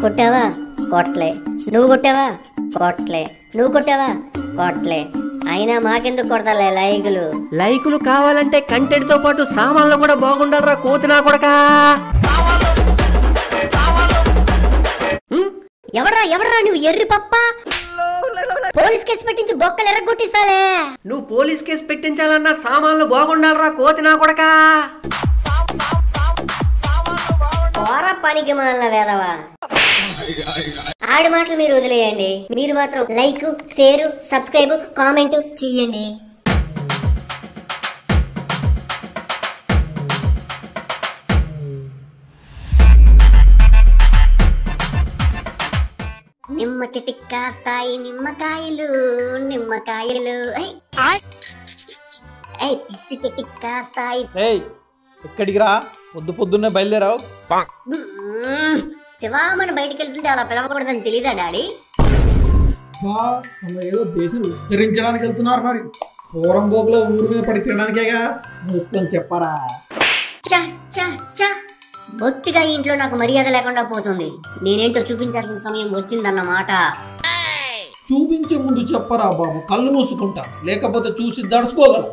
కొట్టావా కొట్లే, నువ్వు కొట్టావా కొట్లే, నువ్వు కొట్టావా కొట్లే, అయినా మాకెందుకు కొడతాలే లైకులు. లైకులు కావాలంటే కంటెంట్ తో పాటు సామాన్లు కూడా బాగుండాలరా కోతినా కొడకా. ఎవడరా నువ్వు ఎర్రి పప్ప? పోలీస్ కేసు పెట్టించి బొక్కలు ఎర్రగొట్టిస్తాలే. నువ్వు పోలీస్ కేసు పెట్టించాలన్నా సామాన్లు బాగుండాలరా కోతినా కొడకా. పనికి మాలిన వేదవా. ఆడి మాటలు మీరు వదిలేయండి, మీరు మాత్రం లైక్, షేర్, సబ్స్క్రైబ్, కామెంట్ చెయ్యండి. నిమ్మ చెట్టుకి కాస్తాయి నిమ్మకాయలు, నిమ్మకాయలు పిచ్చి చెట్టుకి కాస్తాయి. ఎక్కడికి రా, పొద్దున్నే బయలుదేరావు. శివామని బయటికి వెళ్తుంటే అలా పిలవకూడదని తెలీదా డాడీ? ఏదో దేశం ఉద్ధరించడానికి వెళ్తున్నారు, మరి పూరం బోకులో ఊరు మీద పడి తినడానికేగా, మూసుకొని చెప్పరా. బొత్తిగా ఇంట్లో నాకు మర్యాద లేకుండా పోతుంది. నేనేంటో చూపించాల్సిన సమయం వచ్చిందన్నమాట. చూపించే ముందు చెప్పరా బాబు, కళ్ళు మూసుకుంటా, లేకపోతే చూసి దడుచుకోగలరు.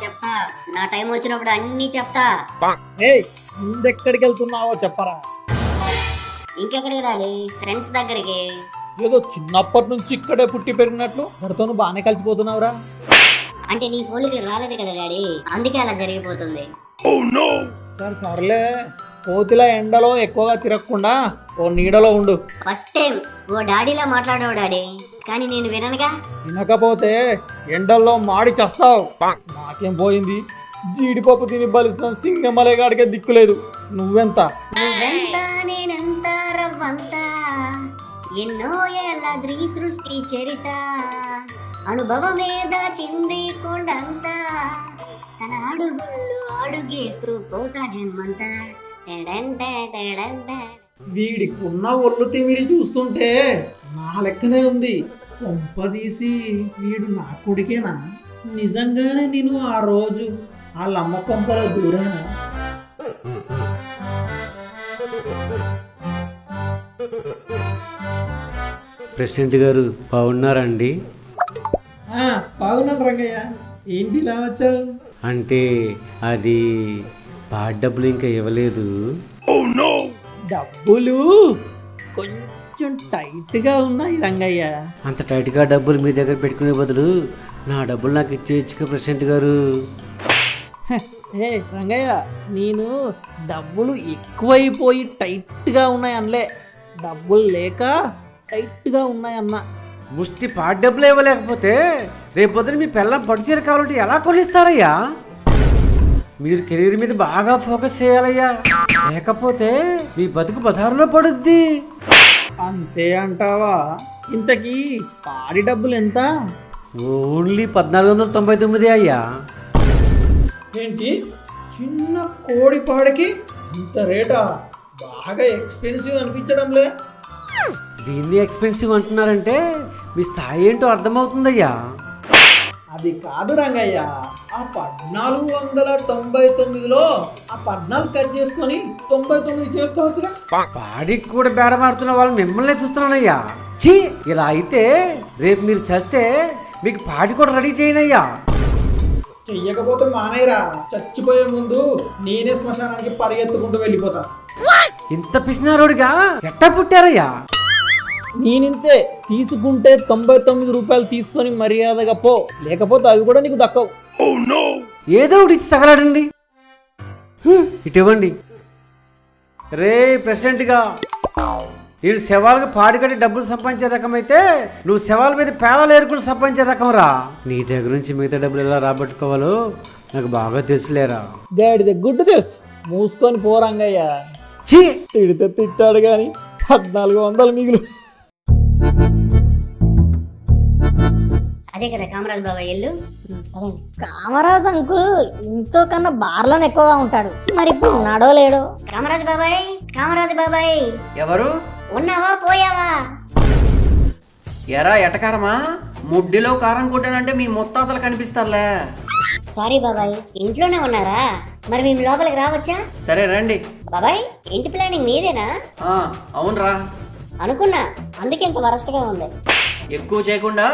చెప్తా, నా టైం వచ్చినప్పుడు అన్ని చెప్తా. ముందెక్కడికి వెళ్తున్నావో చెప్పరా. ఇంకెక్కడికి డాడీ? ఫ్రెండ్స్ దగ్గరికి. ఏదో చిన్నప్పటి నుంచి ఇక్కడే పుట్టి పెరిగినట్లు వాడితోనూ బాగానే కలిసిపోతున్నావురా. అంటే నీ పోలికి రాలేదు కదా డాడీ, అందుకే అలా జరిగిపోతుంది. సర్లే, కోతిలా ఎండలో ఎక్కువగా తిరగకుండా ఓ నీడలో ఉండు. ఫస్ట్ టైం ఓ డాడీలా మాట్లాడావు డాడీ, కానీ నేను విననుగా. వినకపోతే ఎండల్లో మాడి చేస్తావు. నాకేం పోయింది, జీడిపప్పు తిని బలిస్తాం సింగమలేగాడికే దిక్కులేదు. నువ్వెంత నేనెంత రవ్వంత, ఎన్నో ఏళ్ళ సృష్టి చరిత, అనుభవమే దాచింది కొండంతా, తన అడుగుళ్ళు అడుగేస్తూ పోతా జన్మంతా. వీడికున్న ఒళ్ళు తిమిరి చూస్తుంటే నా లెక్కనే ఉంది. కొంపదీసి వీడు నా కొడుకేనా? నిజంగానే నేను ఆ రోజు వాళ్ళ అమ్మ కొంపలో దూరానా? ప్రెసిడెంట్ గారు బాగున్నారండి? బాగున్నాను రంగయ్య. ఏంటి ఇలా వచ్చావు? అంటే అది పాట డబ్బులు ఇంకా ఇవ్వలేదు. డబ్బులు కొంచెం టైట్ గా ఉన్నాయి రంగయ్య. అంత టైట్ గా డబ్బులు మీ దగ్గర పెట్టుకునే బదులు నా డబ్బులు నాకు ఇచ్చేయచ్చుగా ప్రెసిడెంట్ గారు. రంగయ్య, నేను డబ్బులు ఎక్కువైపోయి టైట్ గా ఉన్నాయి అనలే, డబ్బులు లేక టైట్ గా ఉన్నాయన్నా. ముష్టి పాట డబ్బులు ఇవ్వలేకపోతే రేపొద్దున మీ పిల్లం పట్టుచీర కావాలంటే ఎలా కొనిస్తారయ్యా? మీరు కెరీర్ మీద బాగా ఫోకస్ చేయాలయ్యా, లేకపోతే మీ బతుకు బజారులో పడుద్ది. అంతే అంటావా? ఇంతకీ పాడి డబ్బులు ఎంత? ఓన్లీ 1499 అయ్యా. ఏంటి, చిన్న కోడి పాడికి ఇంత రేటా? బాగా ఎక్స్పెన్సివ్ అనిపించడంలే. దీన్ని ఎక్స్పెన్సివ్ అంటున్నారంటే మీ స్థాయి ఏంటో అర్థమవుతుందయ్యా. అది కాదు రంగయ్య, ఆ 1499లో ఆ 14 కట్ చేసుకొని 99 చేసుకోవచ్చుగా. పాడికి కూడా బేడమాడుతున్న వాళ్ళు మిమ్మల్ని చూస్తున్నానయ్యా. ఛీ, ఇలా అయితే రేపు మీరు చేస్తే మీకు పాడి కూడా రెడీ చేయనయ్యా. చెయ్యకపోతే మానేరా, చచ్చిపోయే ముందు నేనే శ్మశానానికి పరిగెత్తుకుంటూ వెళ్ళిపోతా. ఇంత పిసినారోడిగా ఎట్టా పుట్టారయ్యా? నేనింతే, తీసుకుంటే 99 రూపాయలు తీసుకొని మర్యాదగా పో, లేకపోతే అవి కూడా నీకు దక్కవు. ఏదో ఒకటి ఇచ్చి తగలాడండి. ఇటువంటి రే ప్రెసిడెంట్గా, వీడు శవాలకు పాడి కట్టి డబ్బులు సంపాదించే రకం అయితే నువ్వు శవాల మీద పేలాలు ఏరుకుని సంపాదించే రకం రా. నీ దగ్గర నుంచి మిగతా డబ్బులు ఎలా రాబట్టుకోవాలో నాకు బాగా తెలుసులేరా. గాడిద గుడ్డు తెలుసు, మూసుకొని పోరంగయ్య. ఛీ, తిడితే తిట్టాడు గాని 1400 మిగులు. అదే కదా కామరాజ్ బాబాయ్ ఇల్లు. కామరాజ్ అంకుల్ ఇంట్లో కన్నా బార్లోనే ఎక్కువగా ఉంటాడు, మరి ఇప్పుడు ఉన్నాడో లేడో. కామరాజ్ బాబాయ్ ఎవరు? ఉన్నావా పోయావా? ఎరా ఎటకారమా, ముడ్డిలో కారం కొట్టానంటే మీ ముత్తాతలు కనిపిస్తారులే. సారీ బాబాయ్, ఇంట్లోనే ఉన్నారా? మరి మేము లోపలికి రావచ్చా? సరే రండి. బాబాయ్, ఇంటి ప్లానింగ్ మీదేనా? అవునరా అనుకున్నా, అందుకే ఇంత వరస్ట్ గా ఉంది. ఎక్కువ చేయకుండా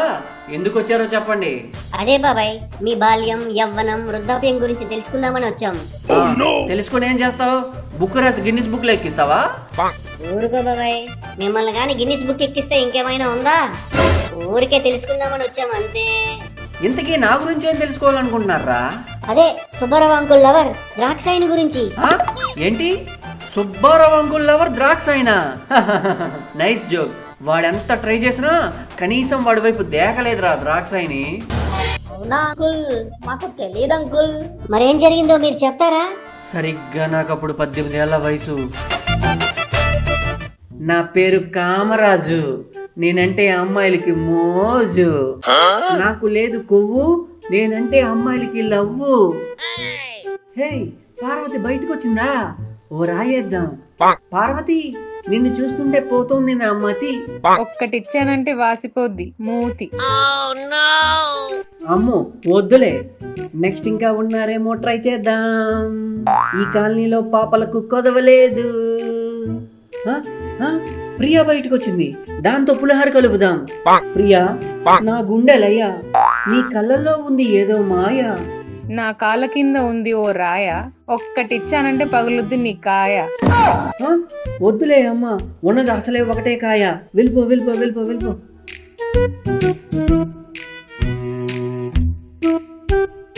ఎందుకు వచ్చారో చెప్పండి. అదే బాబాయ్, మీ బాల్యం, యవ్వనం, వృద్ధాప్యం గురించి తెలుసుకుందామని వచ్చాం. తెలుసుకుని ఏం చేస్తావు? బుక్ రాసి గిన్నిస్ బుక్ లో ఎక్కిస్తావా? ఊరుకో బాబాయ్, మిమ్మల్ని కానీ గిన్నిస్ బుక్ ఎక్కిస్తే ఇంకేమైనా ఉందా? ఊరికే తెలుసుకుందామని వచ్చాం అంతే. ఇంతకీ నా గురించి ఏం తెలుసుకోవాలనుకుంటున్నారా? అదే సుబ్బారావు అంకుల్ లవర్ ద్రాక్షాయని గురించి. ఏంటి సుబ్బారావు అంకుల్ లవర్ ద్రాక్షాయనా? Nice joke. వాడెంత ట్రై చేసినా కనీసం వాడి వైపు దేకలేదురా ద్రాక్షాయిని. అవునా అంకుల్? మాకు తెలియదు అంకుల్. మరేం జరిగిందో మీరు చెప్తారా? సరిగ్గా నాకు అప్పుడు 18 ఏళ్ల వయసు. నా పేరు కామరాజు. నేనంటే అమ్మాయిలకి మోజు. నాకు లేదు కొవ్వు, నేనంటే అమ్మాయిలకి లవ్వు. హే పార్వతి బయటకు వచ్చిందా? ఓ రాయేద్దాం. పార్వతి, నిన్ను చూస్తుంటే పోతోంది నా మతి. ఒక్కటిచ్చానంటే వాసిపోద్ది మూతి. అమ్మో వద్దులే, నెక్స్ట్ ఇంకా ఉన్నారేమో, ట్రై చేద్దాం. ఈ కాలనీలో పాపలకు కొదవలేదు. ప్రియా బయటకు వచ్చింది, దాంతో పులిహార కలుపుదాం. ప్రియా, నా గుండెలయ్యా, నీ కళ్ళల్లో ఉంది ఏదో మాయ. నా కాళ్ళ కింద ఉంది ఓ రాయ, ఒక్కటిచ్చానంటే పగులుద్ది నీ కాయ. వద్దులే అమ్మా, ఉన్నది అసలే ఒకటే కాయ. వెళ్ళిపో వెళ్ళిపో వెళ్ళిపో వెళ్ళిపో.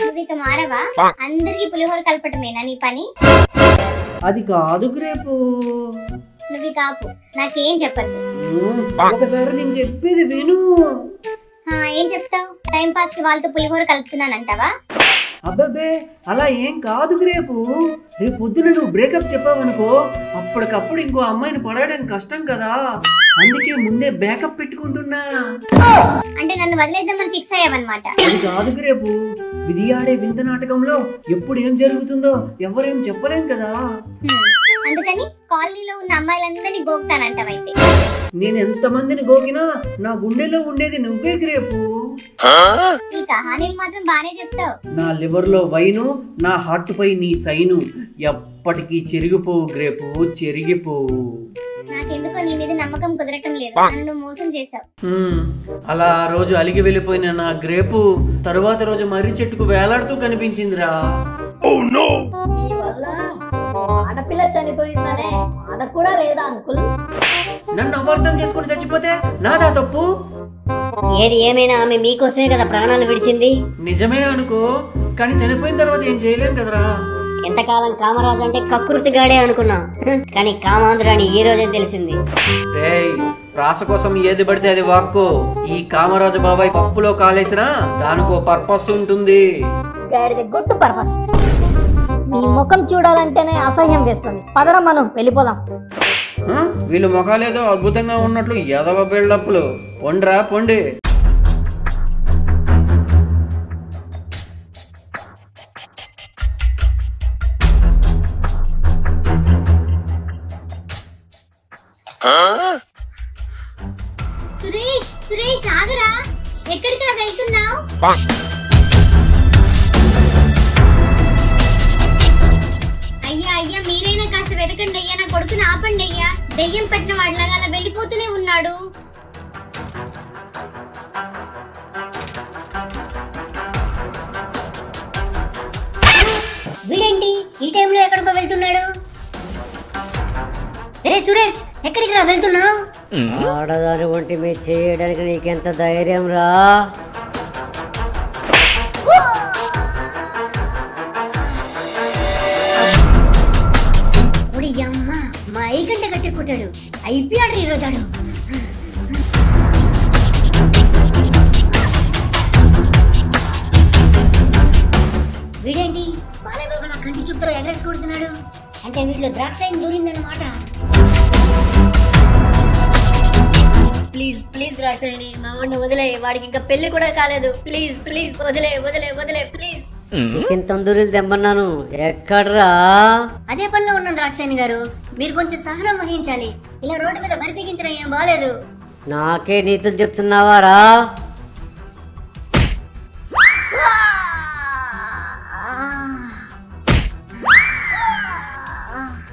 నువ్వు ఇక మారవా? అందరికి పులిహోర కలపటమేనా నీ పని? అది కాదు గ్రేపు. నువ్వు కాపు, నాకేం చెప్పద్దు. ఒకసారి నేను చెప్పేది విను. ఏం చెప్తావు? టైం పాస్ కి వాళ్ళతో పులిహోర కలుపుతున్నానంటావా? అబ్బబ్బే, అలా ఏం కాదు గ్రేపు. రేపు పొద్దున నువ్వు బ్రేకప్ చెప్పావనుకో, అప్పటికప్పుడు ఇంకో అమ్మాయిని పడడం కష్టం కదా. అందుకే ముందే బ్యాకప్ పెట్టుకుంటున్నా. అంటే నన్ను వదిలేద్దామని ఫిక్స్ అయ్యావన్నమాట. అది కాదు గ్రేపు, విధి ఆడే వింత నాటకంలో ఎప్పుడు ఏం జరుగుతుందో ఎవరేం చెప్పలేం కదా. అందుకని కాలనీలో ఉన్న అమ్మాయిలందరినీ గోకుతానంటావైతే. నేను ఎంత మందిని గోకినా నా గుండెల్లో ఉండేది నువ్వే గ్రేపు. ఈ కహానీలు మాత్రం బానే చెప్తావు. నా లివర్ లో వైను, నా హార్ట్ పై నీ సైను ఎప్పటికీ చెరిగిపోవు గ్రేపు, చెరిగిపోవు. నాకెందుకో నీ మీద నమ్మకం కుదరటం లేదు. నన్ను మోసం చేసావు. అలా ఆ రోజు అలిగి వెళ్ళిపోయిన నా గ్రేపు తరువాత రోజు మర్రి చెట్టుకు వేలాడుతూ కనిపించిందిరా. నీ వల్ల ఆడపిల్ల చనిపోయిందనే బాధ కూడా లేదా అంకుల్? నన్ను అపార్థం చేసుకుని చచ్చిపోతే నాదా తప్పు? ఏది ఏమైనా ఆమె మీకోసమే కదా ప్రాణాలు విడిచింది. నిజమే అనుకో, కానీ చనిపోయిన తర్వాత ఏం చేయలేం కదరా. ఎంతకాలం కామరాజు అంటే కకృతిగాడే అనుకున్నాం, కానీ కామాంధ్ర అని ఈ రోజే తెలిసింది. రేయ్, ప్రాస కోసం ఏది పడితే అది వాక్కో. ఈ కామరాజు బాబాయ్ పప్పులో కాలేసినా దానికో పర్పస్ ఉంటుంది. Good purpose. నీ ముఖం చూడాలంటేనే అసహ్యం వేస్తుంది. పదరం మనం వెళ్ళిపోదాం. వీళ్ళు ముఖాలేదో అద్భుతంగా ఉన్నట్లు ఎదవ బిల్డప్లు. పొండ్రా పొండి. సురేష్, సురేష్ ఆగరా, ఎక్కడికి వెళ్తున్నావు? అయ్యా అయ్యా, మీరైనా కాస్త వెతకండి అయ్యా, నా కొడుకుని ఆపండి అయ్యా. దెయ్యం పట్టిన వాడిలాగా అలా వెళ్ళిపోతూనే ఉన్నాడు. వీడేంటి ఈ టైంలో ఎక్కడికో వెళ్తున్నాడు? రే సురేష్, ఎక్కడికి రా వెళ్తున్నావు? ఆడదాని ఒంటి మీద చేయడానికి నీకెంత ధైర్యం రా? అమ్మ, మా ఐ గంట కట్టుకుంటాడు. అయిపోయాడు ఈ రోజాడు. వీడేంటి బాలయ్య బాబు నా కంటి చూపుతో ఎగరేసి కొడుతున్నాడు? అంటే వీటిలో ద్రాక్షాయం దూరిందన్నమాట. ప్లీజ్ ప్లీజ్ ద్రాక్షాయిని, మా వాడిని వదిలే. వాడికి ఇంకా పెళ్లి కూడా కాలేదు. ప్లీజ్ ప్లీజ్ వదిలే వదిలే వదిలే ప్లీజ్. చికెన్ తందూరీలు తెమ్మన్నాను, ఎక్కడ్రా? అదే పనిలో ఉన్నాం ద్రాక్షాయిని గారు, మీరు కొంచెం సహనం వహించాలి. ఇలా రోడ్డు మీద బరి తెగించడం ఏం బాలేదు. నాకే నీతులు చెప్తున్నావారా?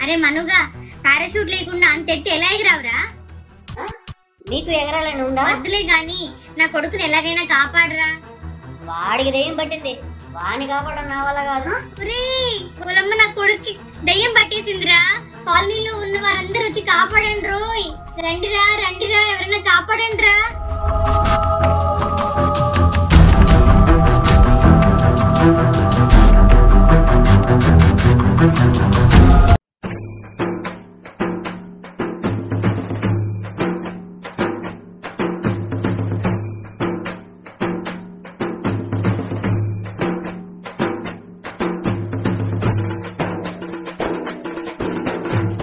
అరే మనుగా పారాషూట్ లేకుండా అంత ఎత్తి ఎలా ఎగరావురా? మీకు ఎగరాలని ఉందా? వద్దులే గాని నా కొడుకుని ఎలాగైనా కాపాడరా. వాడికి దెయ్యం పట్టింది, వాడిని కాపాడడం నా వల్ల కాదు. పొలమ్మ నా కొడుక్కి దయ్యం పట్టేసిందిరా. కాలనీలో ఉన్న వారందరూ వచ్చి కాపాడండి రోయ్. రండిరా రండిరా, ఎవరైనా కాపాడండి రా.